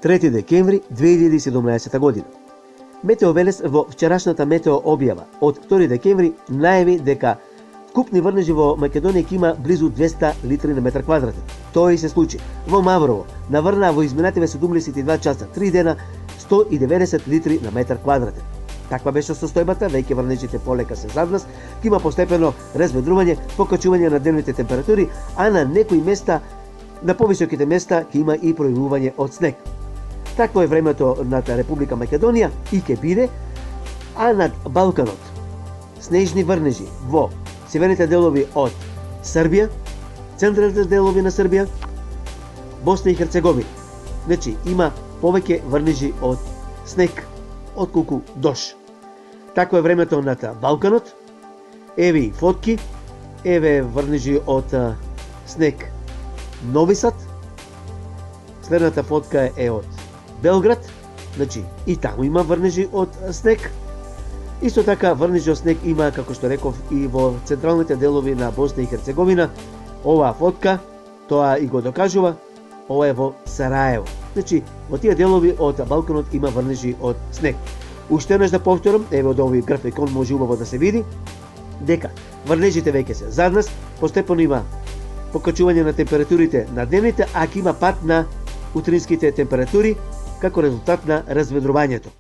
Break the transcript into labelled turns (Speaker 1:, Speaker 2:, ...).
Speaker 1: 3 декември 2017 година. Метео Велес во вчерашната метео објава од 2 декември најави дека вкупни врнежи во Македонија ќе има близу 200 литри на метар квадратен. Тоа и се случи. Во Маврово наврнаа во изминативе 72 часа 3 дена 190 литри на метар квадратен. Таква беше состојбата, веќе врнежите полека се зад нас, ќе има постепено разведрување, покачување на дневните температури, а на некои места, на повисоките места, ќе има и пројавување од снег. Такво е времето над Република Македонија и ќе биде, а над Балканот снежни врнежи во северните делови од Србија, централните делови на Србија, Босна и Херцеговина. Значи, има повеќе врнежи од снег, отколку дош. Такво е времето над Балканот. Еве и фотки, еве врнежи од снег Нови Сад. Следната фотка е од Белград, значи и таму има врнежи од снег. Исто така врнежи од снег има, како што реков, и во централните делови на Босна и Херцеговина. Оваа фотка тоа и го докажува. Ова е во Сараево. Значи, во тие делови од Балканот има врнежи од снег. Уште еднаш да повторам, еве од овој графикон може убаво да се види дека врнежите веќе се зад нас, постепено има покачување на температурите на дневните, а ќе има пат на утринските температури како резултат на разведрувањето.